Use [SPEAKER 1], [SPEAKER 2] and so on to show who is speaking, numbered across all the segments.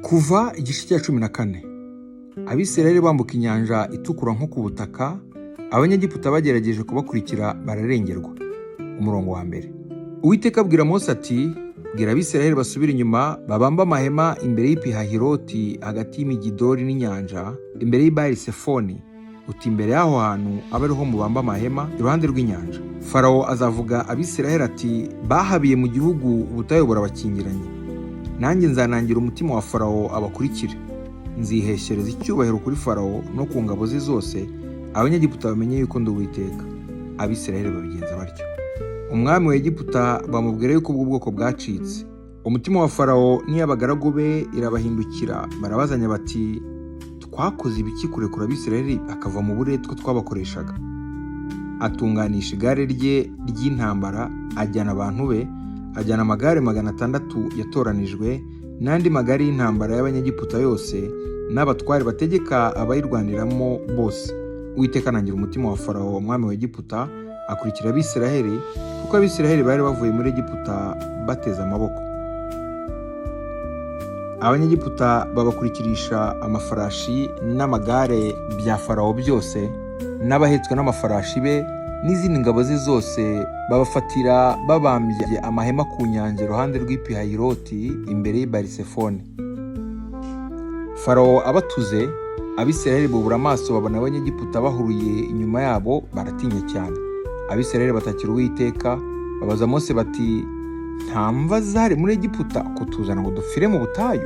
[SPEAKER 1] Kuva igice cya 14. Abisirayeli bambuka inyanja itukura nko ku butaka, abanyegiputa bagerageje kubakurikira bararengerwa. Umurongo wa mbere. Uwiteka abwira Mose ati, bwira Abisirayeli basubire inyuma, babamba amahema imbere y'Ipihahiroti hagati y'Imigidoli n'inyanja, imbere y'Ibali Sefoni, uti imbere y'aho hantu abe ariho mubamba amahema iruhande rw'inyanja. Farawo azavuga Abisirayeli ati, bahabiye mu gihugu ubutayu burabakingiranye. Nanjye nzanangira umutima wa Farawo abakurikire. Nziheshereza icyubahiro kuri Farawo no ku ngabo ze zose, abanyegiputa bamenye yuko ndi Uwiteka. Abisirayeli babigenza batyo. Umwami wa Egiputa bamubwira yuko ubwo bwoko bwacitse. Umutima wa Farawo n'iy'abagaragu be irabahindukira, barabazanya bati, twakoze ibiki kurekura Abisirayeli bakava mu buretwa twabakoreshaga? Atunganisha igare rye ry'intambara, ajyana abantu be, ajyana amagare 600 yatoranijwe, n'andi magare y'intambara y'abanyegiputa yose, n'abatware bategeka abayirwaniramo bose. Uwiteka anangira umutima wa Farawo umwami wa Egiputa, akurikira Abisirayeli, kuko Abisirayeli bari bavuye muri Egiputa bateze amaboko. Abanyegiputa babakurikirisha amafarashi n'amagare bya Farawo byose, n'abahetswe n'amafarashi be n'izindi ngabo ze zose, babafatira babambye amahema ku nyanja iruhande rw'Ipihahiroti imbere y'Ibali Sefoni. Farawo abatuze, Abisirayeli bubura amaso babona abanyegiputa bahuruye inyuma yabo, baratinya cyane. Abisirayeli batakira Uwiteka, babaza Mose bati, nta mva zari muri Egiputa kutuzana ngo dupfire mu butayu?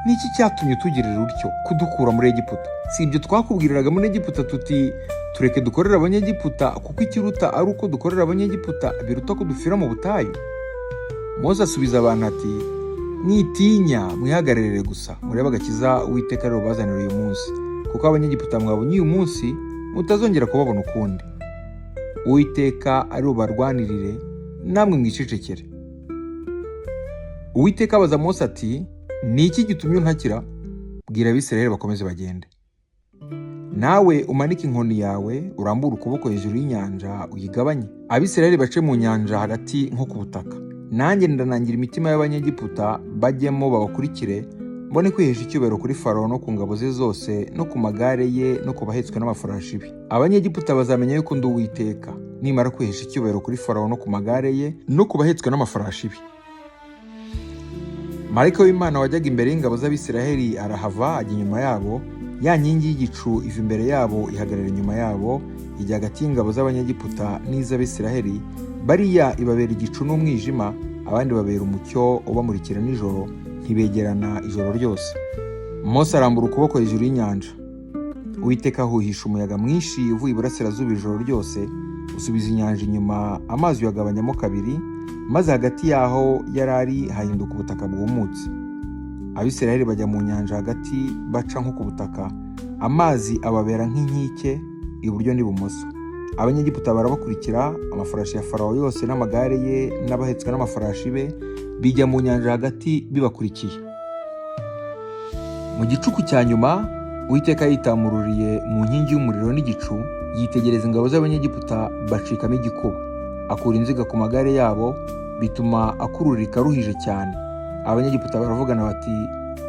[SPEAKER 1] Niki cyatumye tugirira utyo kudukura muri Egiputa? Si ibyo twakubwiriraga muri Egiputa tuti, tureke dukorera abanyegiputa, kuko ikiruta ari uko dukorera abanyegiputa biruta ko dupfira mu butayu? Mose asubiza abantu ati, mwitinya, mwihagararire gusa, murebe agakiza Uwiteka rero bazanira uyu munsi, kuko abanyegiputa mwabonye uyu munsi mutazongera kubabona ukundi. Uwiteka ari bubarwanirire, namwe mwicecekere. Uwiteka abaza Mose ati, ni iki gitumye untakira? Bwira Abisirayeli bakomeze bagende. Nawe umanike inkoni yawe, urambure ukuboko hejuru y'inyanja uyigabanye, Abisirayeli bace mu nyanja hagati nko ku butaka. Nanjye ndanangira imitima y'abanyegiputa bajyemo babakurikire, mbone kwihesha icyubahiro kuri Farawo no ku ngabo ze zose, no ku magare ye, no ku bahetswe n'amafarashi be. Abanyegiputa bazamenya yuko ndi Uwiteka nimara kwihesha icyubahiro kuri Farawo no ku magare ye, no ku bahetswe n'amafarashi be. Marayika w'Imana wajyaga imbere y'ingabo z'Abisirayeli arahava, ajya inyuma yabo. Ya nkingi y'igicu iva imbere yabo ihagarara inyuma yabo, ijya hagati y'ingabo z'abanyegiputa n'iz'Abisirayeli. Bariya ibabera igicu n'umwijima, abandi babera umucyo ubamurikira nijoro, ntibegerana ijoro ryose. Mose arambura ukuboko hejuru y'inyanja. Uwiteka ahuhisha umuyaga mwinshi uvuye iburasirazuba ijoro ryose, usubiza inyanja inyuma, amazi uyagabanyamo kabiri, maze hagati yaho yarari hahinduka ubutaka bwumutse. Abisirayeli bajya mu nyanja hagati baca nko ku butaka, amazi ababera nk'inkike iburyo n'ibumoso. Abanyegiputa barabakurikira, amafarashi ya Farawo yose n'amagare ye n'abahetswe n'amafarashi be bijya mu nyanja hagati bibakurikiye. Mu gicuku cya nyuma, Uwiteka yitamururiye mu nkingi y'umuriro n'igicu, yitegereza ingabo z'abanyegiputa bacikamo igikuba. Akura inziga ku magare yabo, bituma akururika ruhije cyane. Abanyegiputa baravugana bati,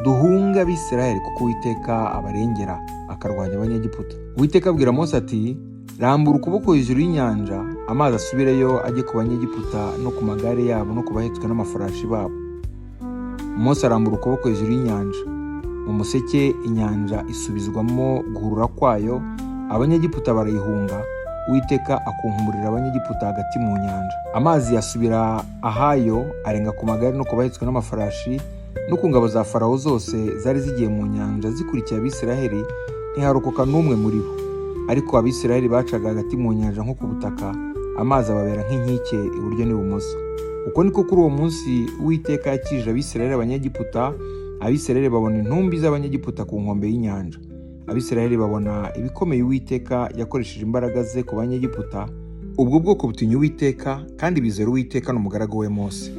[SPEAKER 1] duhunga Abisirayeli kuko Uwiteka abarengera, akarwanya abanyegiputa. Uwiteka abwira Mose ati, rambura ukuboko hejuru y'inyanja, amazi asubireyo ajye ku banyegiputa no ku magare yabo no ku bahetswe n'amafarashi babo. Mose arambura ukuboko hejuru y'inyanja. Mu museke inyanja isubizwamo guhurura kwayo, abanyegiputa barayihunga. Uwiteka akunkumurira abanyegiputa hagati mu nyanja. Amazi yasubira ahayo, arenga ku magare no ku bahetswe n'amafarashi no ku ngabo za Farawo zose zari zigiye mu nyanja zikurikiye Abisirayeli, ntiharokoka n'umwe muri bo. Ariko Abisirayeli bacaga hagati mu nyanja nko ku butaka, amazi ababera nk'inkike iburyo n'ibumoso. Uko niko kuri uwo munsi Uwiteka yakijije Abisirayeli abanyegiputa. Abisirayeli babona intumbi z'abanyegiputa ku nkombe y'inyanja. Abisirayeli babona ibikomeye Uwiteka yakoresheje imbaraga ze ku banyegiputa. Ubwo bwoko butinya Uwiteka kandi bizera Uwiteka n'umugaragu we Mose.